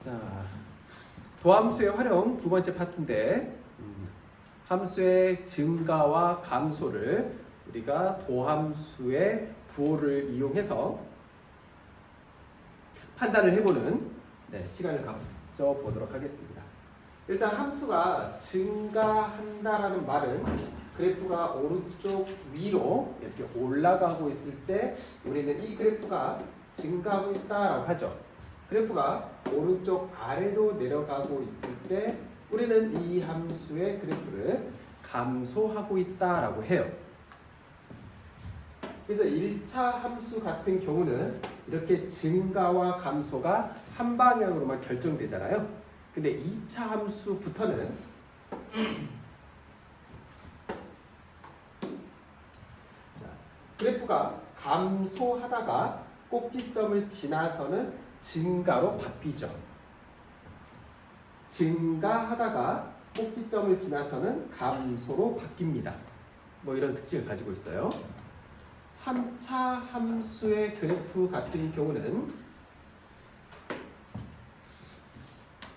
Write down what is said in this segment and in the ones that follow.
자, 도함수의 활용 두 번째 파트인데 함수의 증가와 감소를 우리가 도함수의 부호를 이용해서 판단을 해보는 시간을 가져보도록 하겠습니다. 일단 함수가 증가한다라는 말은 그래프가 오른쪽 위로 이렇게 올라가고 있을 때 우리는 이 그래프가 증가하고 있다라고 하죠. 그래프가 오른쪽 아래로 내려가고 있을 때 우리는 이 함수의 그래프를 감소하고 있다라고 해요. 그래서 1차 함수 같은 경우는 이렇게 증가와 감소가 한 방향으로만 결정되잖아요. 근데 2차 함수부터는 그래프가 감소하다가 꼭지점을 지나서는 증가로 바뀌죠. 증가하다가 꼭지점을 지나서는 감소로 바뀝니다. 뭐 이런 특징을 가지고 있어요. 3차 함수의 그래프 같은 경우는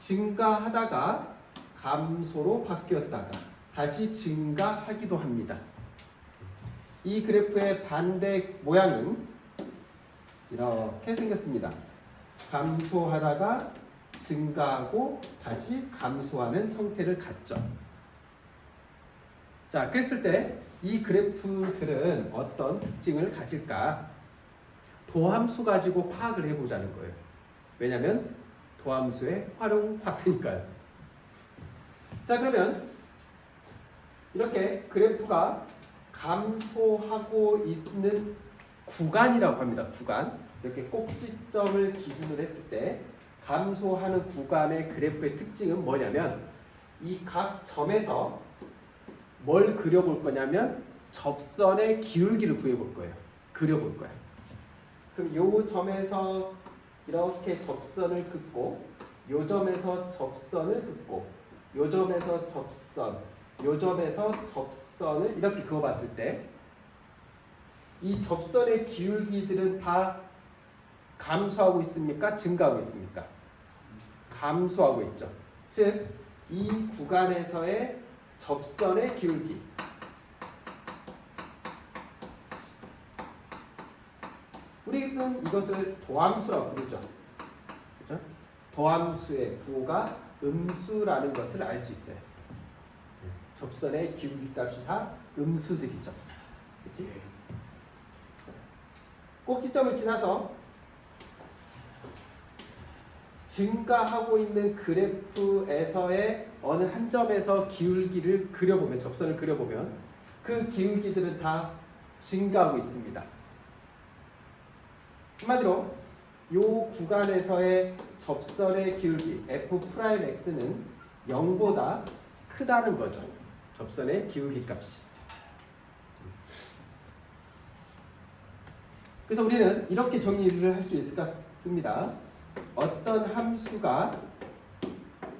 증가하다가 감소로 바뀌었다가 다시 증가하기도 합니다. 이 그래프의 반대 모양은 이렇게 생겼습니다. 감소하다가 증가하고 다시 감소하는 형태를 갖죠. 자, 그랬을 때 이 그래프들은 어떤 특징을 가질까? 도함수 가지고 파악을 해보자는 거예요. 왜냐하면 도함수의 활용 파트니까요. 자, 그러면 이렇게 그래프가 감소하고 있는 구간이라고 합니다. 구간. 이렇게 꼭지점을 기준으로 했을 때 감소하는 구간의 그래프의 특징은 뭐냐면 이 각 점에서 뭘 그려볼 거냐면 접선의 기울기를 구해볼 거예요. 그려볼 거예요. 그럼 요 점에서 이렇게 접선을 긋고 요 점에서 접선을 긋고 요 점에서 접선, 요 점에서 접선을 이렇게 그어봤을 때 이 접선의 기울기들은 다 감소하고 있습니까? 증가하고 있습니까? 감소하고 있죠. 즉, 이 구간에서의 접선의 기울기 우리는 이것을 도함수라고 부르죠. 그렇죠? 도함수의 부호가 음수라는 것을 알 수 있어요. 접선의 기울기 값이 다 음수들이죠. 그렇지? 꼭지점을 지나서 증가하고 있는 그래프에서의 어느 한 점에서 기울기를 그려보면, 접선을 그려보면 그 기울기들은 다 증가하고 있습니다. 한마디로 이 구간에서의 접선의 기울기 f'x는 0보다 크다는 거죠. 접선의 기울기 값이. 그래서 우리는 이렇게 정리를 할 수 있을 것 같습니다. 어떤 함수가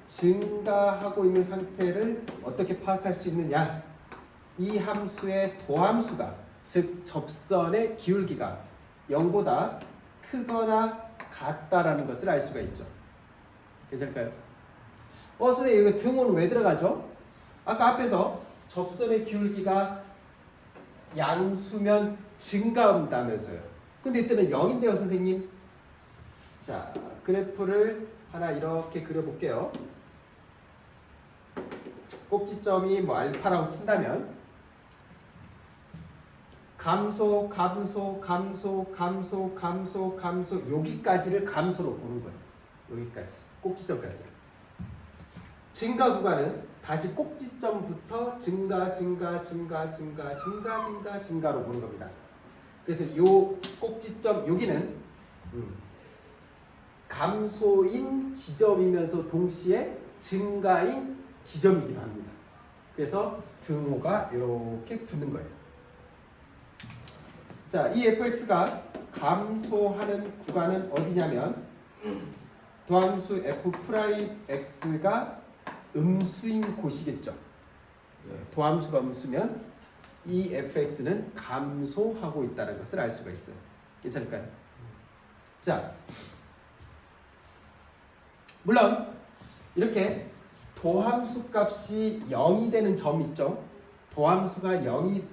증가하고 있는 상태를 어떻게 파악할 수 있느냐? 이 함수의 도함수가, 즉 접선의 기울기가 0보다 크거나 같다라는 것을 알 수가 있죠. 괜찮을까요? 선생님 이거 등호는 왜 들어가죠? 아까 앞에서 접선의 기울기가 양수면 증가한다면서요. 근데 이때는 0인데요, 선생님. 자, 그래프를 하나 이렇게 그려볼게요. 꼭지점이 뭐 알파라고 친다면 감소, 감소, 감소, 감소, 감소, 감소 여기까지를 감소로 보는 거예요. 여기까지, 꼭지점까지. 증가 구간은 다시 꼭지점부터 증가, 증가, 증가, 증가, 증가, 증가, 증가로 보는 겁니다. 그래서 이 꼭지점 여기는 감소인 지점이면서 동시에 증가인 지점이기도 합니다. 그래서 등호가 이렇게 붙는 거예요. 자, 이 fx가 감소하는 구간은 어디냐면 도함수 f'x가 음수인 곳이겠죠. 도함수가 음수면 이 fx는 감소하고 있다는 것을 알 수가 있어요. 괜찮을까요? 자, 물론 이렇게 도함수 값이 0이 되는 점 있죠. 도함수가 0이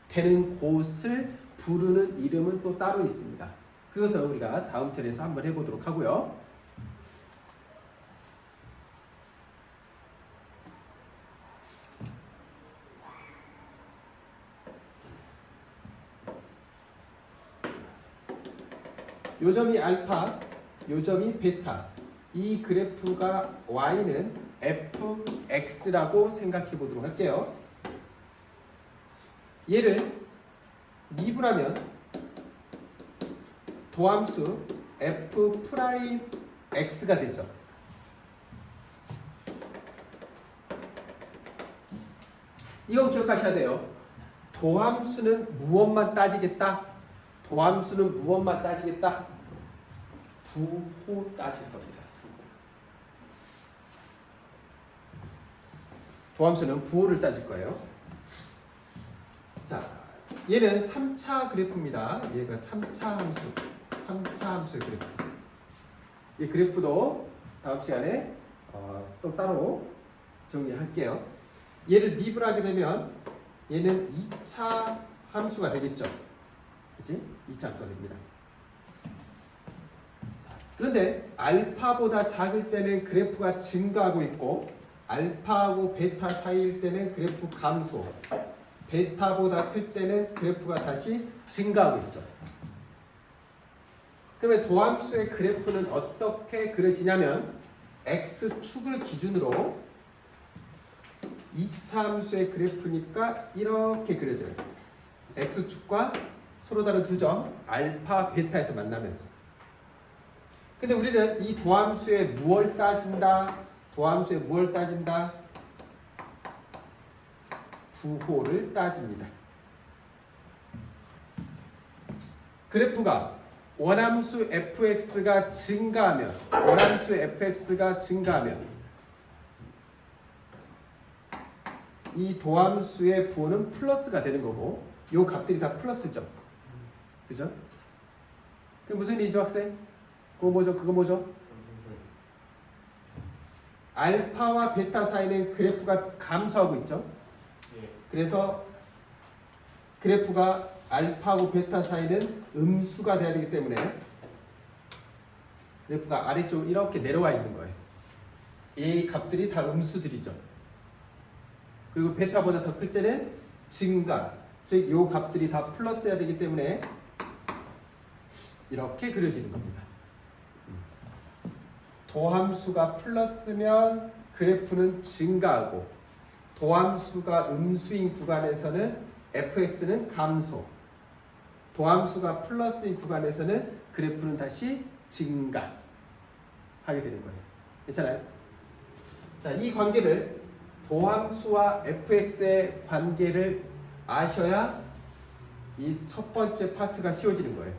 되는 곳을 부르는 이름은 또 따로 있습니다. 그것을 우리가 다음 편에서 한번 해보도록 하고요. 요점이 알파, 요점이 베타. 이 그래프가 y는 fx라고 생각해 보도록 할게요. 얘를 미분하면 도함수 f'x가 되죠. 이건 기억하셔야 돼요. 도함수는 무엇만 따지겠다? 도함수는 무엇만 따지겠다? 부호 따질 겁니다. 도함수는 부호를 따질 거예요. 자, 얘는 3차 그래프입니다. 얘가 3차 함수. 3차 함수의 그래프. 이 그래프도 다음 시간에 또 따로 정리할게요. 얘를 미분하게 되면 얘는 2차 함수가 되겠죠. 그치? 2차 함수가 됩니다. 그런데 알파보다 작을 때는 그래프가 증가하고 있고 알파하고 베타 사이일 때는 그래프 감소, 베타보다 클 때는 그래프가 다시 증가하고 있죠. 그러면 도함수의 그래프는 어떻게 그려지냐면 x축을 기준으로 2차 함수의 그래프니까 이렇게 그려져요. x축과 서로 다른 두 점 알파, 베타에서 만나면서. 근데 우리는 이 도함수의 무엇을 따진다? 도함수의 무엇을 따진다? 부호를 따집니다. 그래프가 원함수 fx가 증가하면 이 도함수의 부호는 플러스가 되는 거고 이 값들이 다 플러스죠. 그죠? 그게 무슨 일이죠, 학생? 그거 뭐죠? 알파와 베타 사이는 그래프가 감소하고 있죠. 그래서 그래프가 알파하고 베타 사이는 음수가 돼야 되기 때문에 그래프가 아래쪽으로 이렇게 내려와 있는 거예요. 이 값들이 다 음수들이죠. 그리고 베타보다 더 클 때는 증가, 즉 이 값들이 다 플러스여야 되기 때문에 이렇게 그려지는 겁니다. 도함수가 플러스면 그래프는 증가하고 도함수가 음수인 구간에서는 fx는 감소, 도함수가 플러스인 구간에서는 그래프는 다시 증가하게 되는 거예요. 괜찮아요? 자, 이 관계를 도함수와 fx의 관계를 아셔야 이 첫 번째 파트가 쉬워지는 거예요.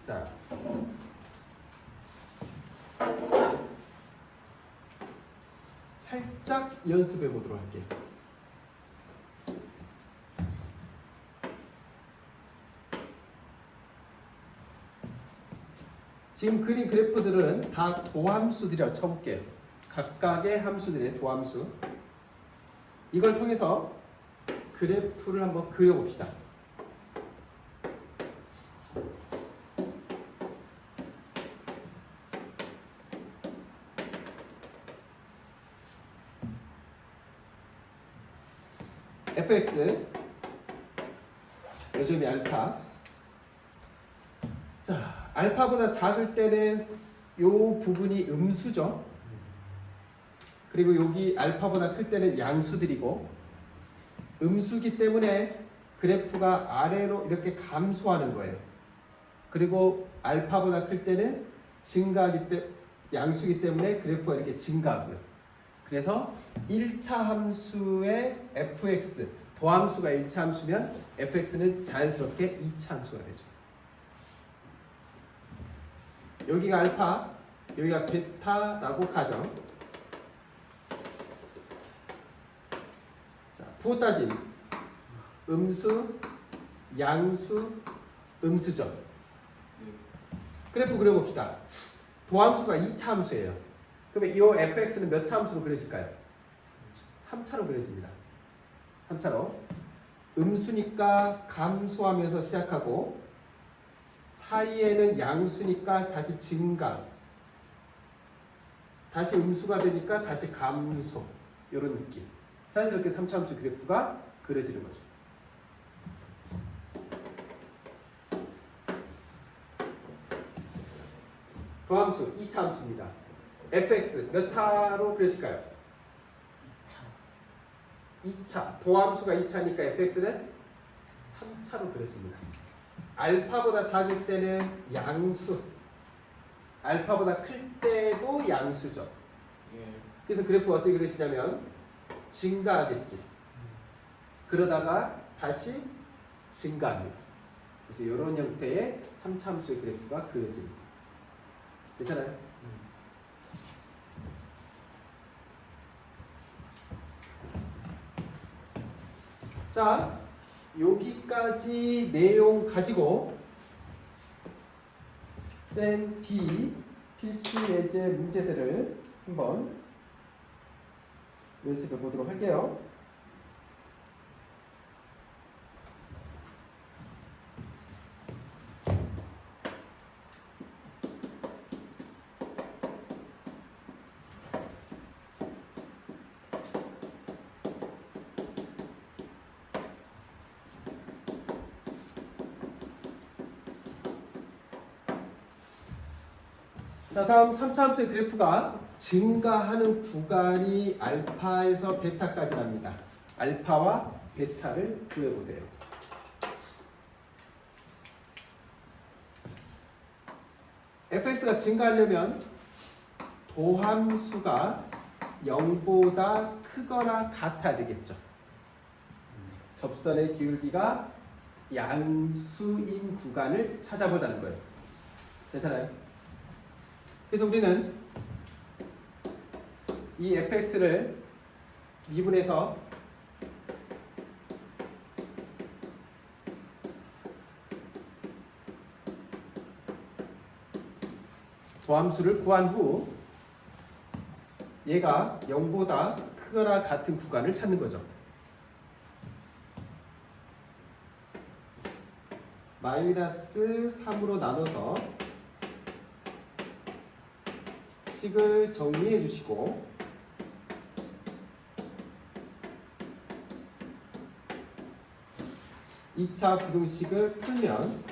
자, 살짝 연습해 보도록 할게요. 지금 그린 그래프들은 다 도함수들이라고 쳐볼게요. 각각의 함수들의 도함수. 이걸 통해서 그래프를 한번 그려봅시다. fx 요점이 알파. 자, 알파보다 작을 때는 요 부분이 음수죠. 그리고 여기 알파보다 클 때는 양수들이고 음수기 때문에 그래프가 아래로 이렇게 감소하는 거예요. 그리고 알파보다 클 때는 증가하기 때문에 양수기 때문에 그래프가 이렇게 증가하고요. 그래서 1차 함수의 fx, 도함수가 1차 함수면 fx는 자연스럽게 2차 함수가 되죠. 여기가 알파, 여기가 베타라고 가정. 자, 부호 따짐. 음수, 양수, 음수죠. 그래프 그려봅시다. 도함수가 2차 함수예요. 그러면 이 fx는 몇 차 함수로 그려질까요? 3차로 그려집니다. 3차로. 음수니까 감소하면서 시작하고 사이에는 양수니까 다시 증가, 다시 음수가 되니까 다시 감소, 이런 느낌. 자연스럽게 3차 함수 그래프가 그려지는 거죠. 도함수 2차 함수입니다. fx 몇 차로 그려질까요? 2차. 도함수가 2차니까 fx는 3차로 그려집니다. 알파보다 작을 때는 양수, 알파보다 클 때도 양수죠. 그래서 그래프가 어떻게 그려지냐면 증가하겠지. 그러다가 다시 증가합니다. 그래서 이런 형태의 3차 함수의 그래프가 그려집니다. 괜찮아요? 자, 여기까지 내용 가지고 쌤 B 필수 예제 문제들을 한번 연습해 보도록 할게요. 자, 다음 3차 함수의 그래프가 증가하는 구간이 알파에서 베타까지랍니다. 알파와 베타를 구해보세요. fx가 증가하려면 도함수가 0보다 크거나 같아야 되겠죠. 접선의 기울기가 양수인 구간을 찾아보자는 거예요. 괜찮아요? 그래서 우리는 이 fx를 미분해서 도함수를 구한 후 얘가 0보다 크거나 같은 구간을 찾는 거죠. 마이너스 3으로 나눠서 식을 정리해 주시고 (2차) 부등식을 풀면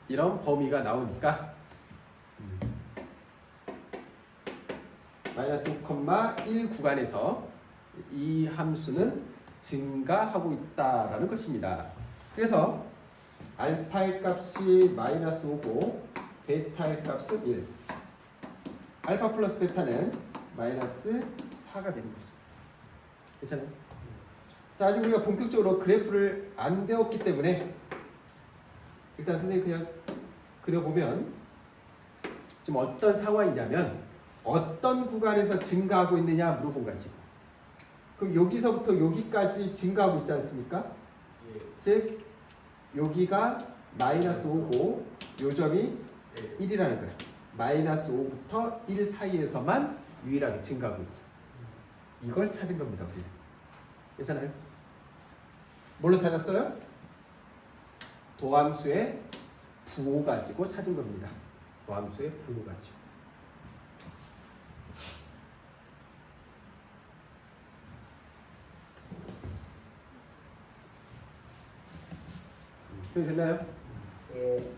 이런 범위가 나오니까 마이너스 5,1 구간에서 이 함수는 증가하고 있다라는 것입니다. 그래서 알파의 값이 마이너스 5고 베타의 값은 1. 알파 플러스 베타는 마이너스 4가 되는 거죠. 괜찮아요? 자, 아직 우리가 본격적으로 그래프를 안 배웠기 때문에 일단 선생님 그냥 그려보면 지금 어떤 상황이냐면 어떤 구간에서 증가하고 있느냐 물어본 거야 지금. 그럼 여기서부터 여기까지 증가하고 있지 않습니까? 예. 즉 여기가 마이너스 5고 요 점이 1이라는 거야. 마이너스 5부터 1 사이에서만 유일하게 증가하고 있죠. 이걸 찾은 겁니다. 우리는. 괜찮아요? 뭘로 찾았어요? 도함수의 부호 가지고 찾은 겁니다. 도함수의 부호 가지고. 됐나요? 예.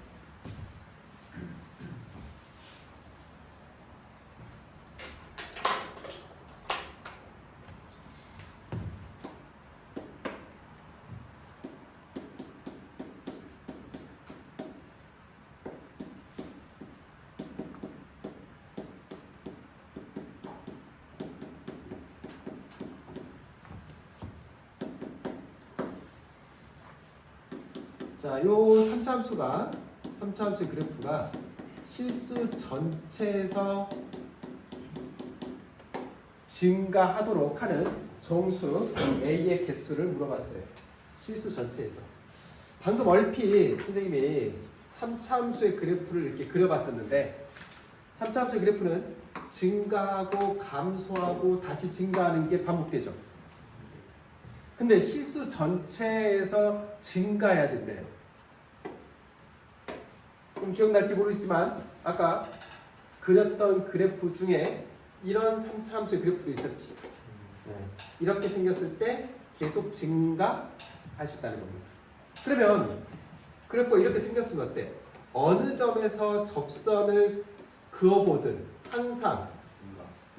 자, 요 3차 함수가 3차 함수의 그래프가 실수 전체에서 증가하도록 하는 정수 A의 개수를 물어봤어요. 실수 전체에서. 방금 얼핏 선생님이 3차 함수의 그래프를 이렇게 그려봤었는데 3차함수의 그래프는 증가하고 감소하고 다시 증가하는 게 반복되죠. 근데 실수 전체에서 증가해야 된대요. 좀 기억날지 모르겠지만 아까 그렸던 그래프 중에 이런 3차함수의 그래프도 있었지. 이렇게 생겼을 때 계속 증가할 수 있다는 겁니다. 그러면 그래프가 이렇게 생겼으면 어때? 어느 점에서 접선을 그어보든 항상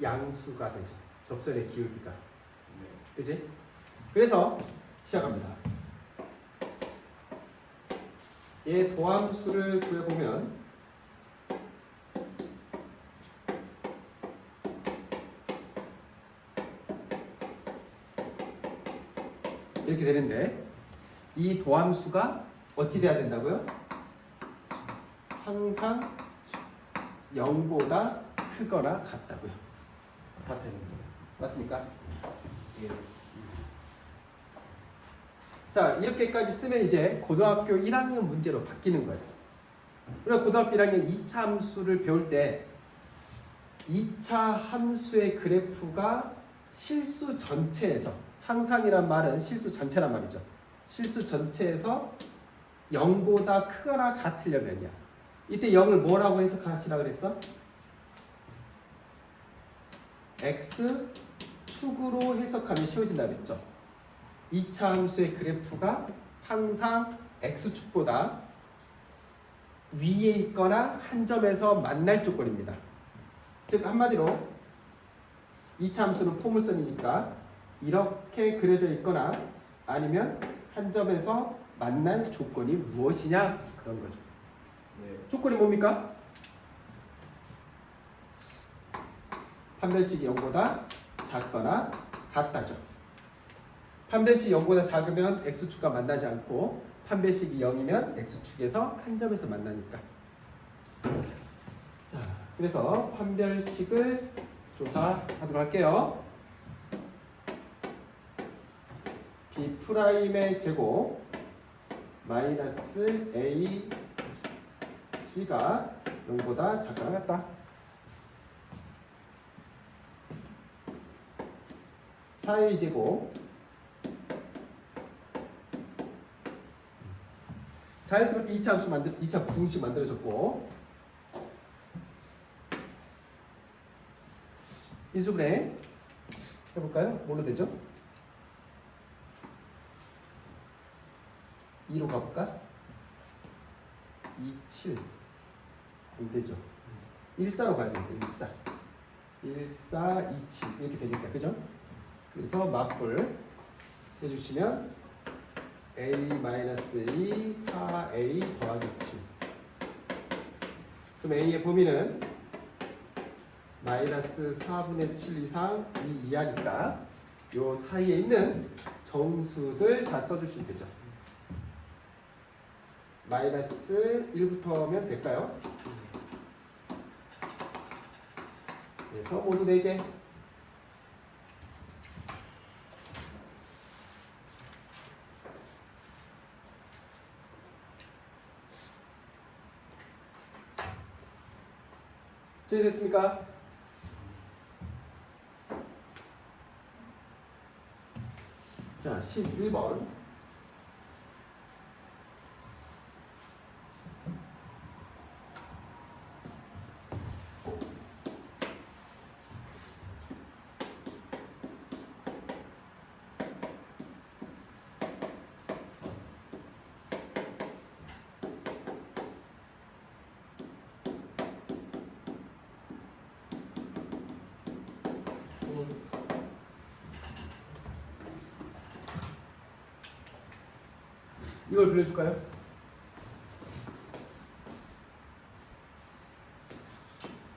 양수가 되죠. 접선의 기울기가. 그지? 그래서 시작합니다. 얘 도함수를 구해보면 이렇게 되는데 이 도함수가 어찌 돼야 된다고요? 항상 0보다 크거나 같다고요. 같아야 됩니다. 맞습니까? 예. 자, 이렇게까지 쓰면 이제 고등학교 1학년 문제로 바뀌는 거예요. 그리고 고등학교 1학년 2차 함수를 배울 때 2차 함수의 그래프가 실수 전체에서, 항상이란 말은 실수 전체란 말이죠. 실수 전체에서 0보다 크거나 같으려면요. 이때 0을 뭐라고 해석하시라 그랬어? X축으로 해석하면 쉬워진다 그랬죠. 2차 함수의 그래프가 항상 X축보다 위에 있거나 한 점에서 만날 조건입니다. 즉 한마디로 2차 함수는 포물선이니까 이렇게 그려져 있거나 아니면 한 점에서 만날 조건이 무엇이냐 그런 거죠. 조건이 뭡니까? 판별식이 0보다 작거나 같다죠. 판별식이 0보다 작으면 X축과 만나지 않고 판별식이 0이면 X축에서 한 점에서 만나니까. 자, 그래서 판별식을 조사하도록 할게요. B'의 제곱 마이너스 A C가 0보다 작거나 같다. 4A 제곱 자연스럽게 2차 함수 2차 부등식 만들어졌고 인수분해 해볼까요? 뭘로 되죠? 2로 가볼까? 2, 7 안 되죠. 14로 가야 되는데 14 14, 2, 7 이렇게 되니까 그죠? 그래서 맞불 해주시면 A-2 4A 더하기 7 그럼 A의 범위는 마이너스 4분의 7 이상 2 이하니까 요 사이에 있는 정수들 다 써주시면 되죠. 마이너스 1부터면 될까요? 그래서 모두 4개. 정리됐습니까? 자, 11번. 이걸 빌려줄까요?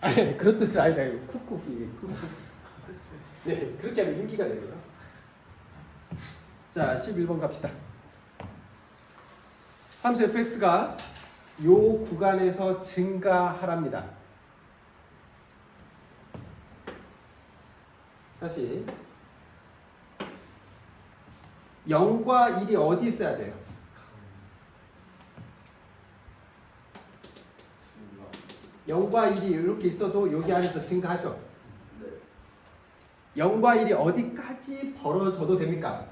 아니 그런 뜻이 아니다. 쿡쿡이 쿡쿡. 네 그렇게 하면 흉기가 되고요. 자 11번 갑시다. 함수 fx가 요 구간에서 증가하랍니다. 다시 0과 1이 어디 있어야 돼요? 0과 1이 이렇게 있어도 여기 안에서 증가하죠. 네. 0과 1이 어디까지 벌어져도 됩니까?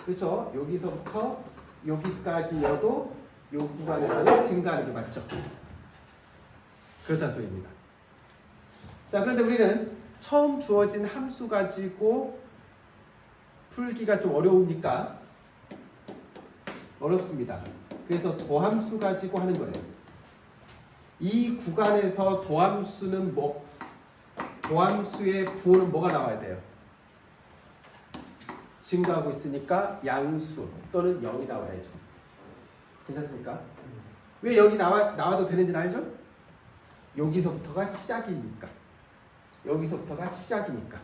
그렇죠. 여기서부터 여기까지여도 이 구간에서는 증가하는 게 맞죠. 그렇다는 소리입니다. 자, 그런데 우리는 처음 주어진 함수 가지고 풀기가 좀 어려우니까 어렵습니다. 그래서 도함수 가지고 하는 거예요. 이 구간에서 도함수는 도함수의 부호는 뭐가 나와야 돼요? 증가하고 있으니까 양수 또는 0이 나와야죠. 괜찮습니까? 왜 여기 나와도 되는지는 알죠? 여기서부터가 시작이니까. 여기서부터가 시작이니까.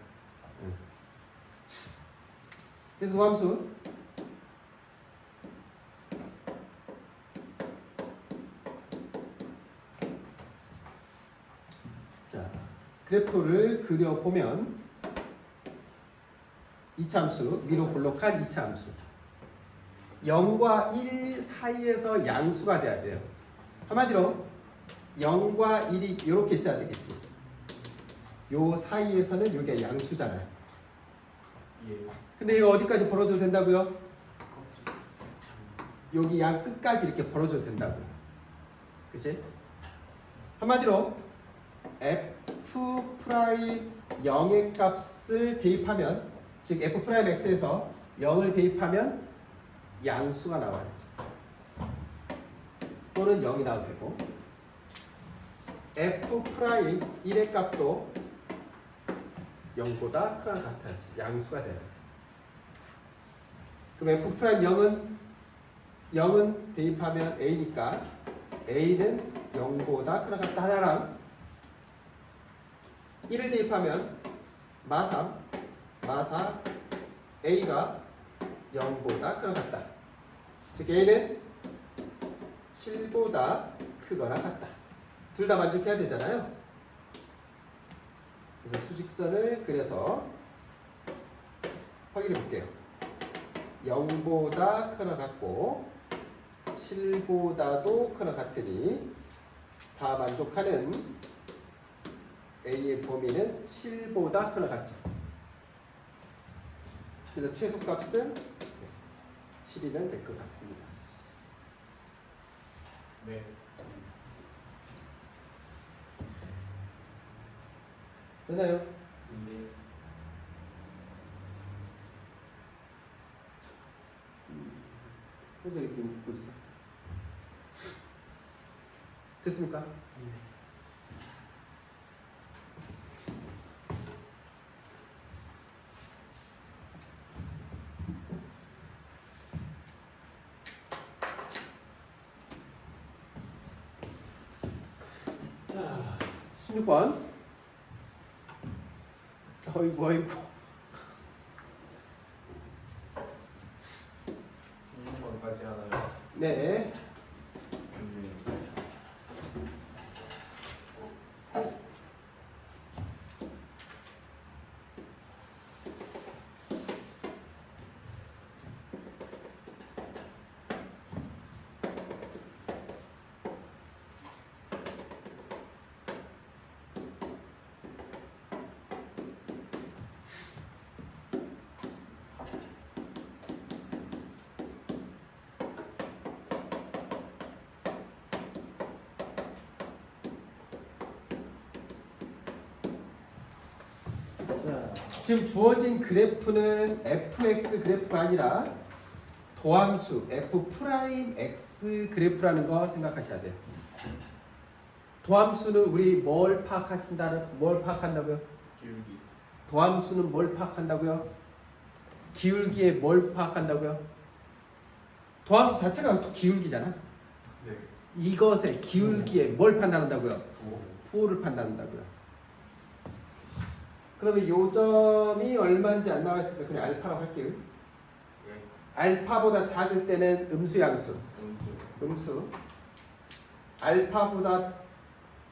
그래서 도함수 자, 그래프를 그려보면 이차함수, 위로 볼록한 이차함수 0과 1 사이에서 양수가 돼야 돼요. 한마디로 0과 1이 이렇게 있어야 되겠지. 요 사이에서는 이게 양수잖아요. 예. 근데 이거 어디까지 벌어져도 된다고요? 여기 양 끝까지 이렇게 벌어져도 된다고요. 그치? 한마디로 f 프라임 0의 값을 대입하면, 즉 f 프라임 x에서 0을 대입하면 양수가 나와야 되죠. 또는 0이 나와도 되고, f 프라임 1의 값도 0보다 크거나 같아야지. 양수가 돼야 돼. 그럼 f 프라임 0은 대입하면 a니까 a는 0보다 크거나 같다 하나랑 1을 대입하면 마사 a가 0보다 크거나 같다. 즉 a는 7보다 크거나 같다. 둘 다 만족해야 되잖아요. 그래서 수직선을 그려서 확인해 볼게요. 0보다 크거나 같고 7보다도 크거나 같으니 다 만족하는 A의 범위는 7보다 크거나 같죠. 그래서 최소값은 7이면 될 것 같습니다. 네. 되나요? 네. 혼자 이렇게 웃고 있어. 됐습니까? 자, 16번. 어이구. 6번까지 하나요? 네. 자, 지금 주어진 그래프는 fx 그래프가 아니라 도함수 f 프라임 x 그래프라는 거 생각하셔야 돼요. 도함수는 우리 뭘 파악한다고요? 기울기. 도함수는 뭘 파악한다고요? 기울기에 뭘 파악한다고요? 도함수 자체가 또 기울기잖아. 네. 이것의 기울기에 뭘 판단한다고요? 부호. 부호를 판단한다고요. 그러면 요 점이 얼마인지 안 나와 있으니까 그냥 알파라고 할게요. 네. 알파보다 작을 때는 음수 양수. 음수. 알파보다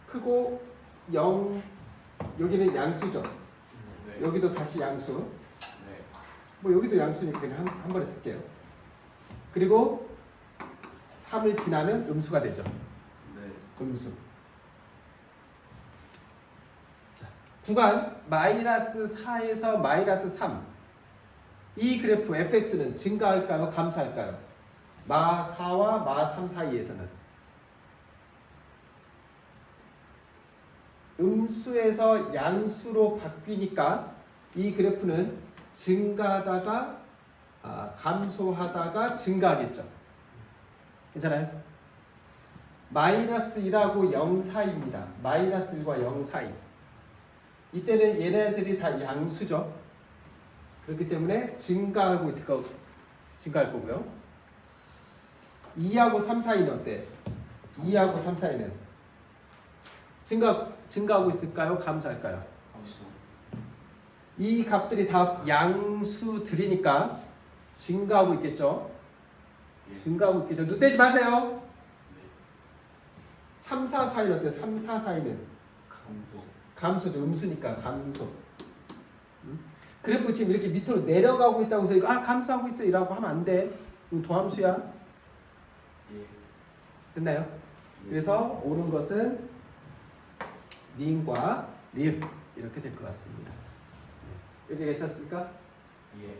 크고 0 여기는 양수죠. 네. 여기도 다시 양수. 네. 뭐 여기도 양수니까 그냥 한 번에 쓸게요. 그리고 3을 지나면 음수가 되죠. 네. 음수. 자, 구간 -4에서 -3. 이 그래프 fx는 증가할까요? 감소할까요? 마4와 마3 사이에서는 음수에서 양수로 바뀌니까 이 그래프는 증가하다가 감소하다가 증가하겠죠. 괜찮아요? -1하고 0 사이입니다. -1과 0 사이. 이때는 얘네들이 다 양수죠. 그렇기 때문에 증가할 거고요. 2하고 3 사이는 어때? 2하고 3 사이는 증가하고 있을까요? 감소할까요? 감소. 이 값들이 다 양수들이니까 증가하고 있겠죠. 예. 증가하고 있겠죠. 눈 떼지 마세요. 네. 3, 4 사이는 어때요? 3, 4 사이는 감소. 감소죠. 음수니까 감소. 그래프 지금 이렇게 밑으로 내려가고 있다고 해서 감소하고 있어 이라고 하면 안 돼. 이건 도함수야. 예. 됐나요? 그래서 옳은 것은 니은과 리을 이렇게 될 것 같습니다. 여기 괜찮습니까? 예.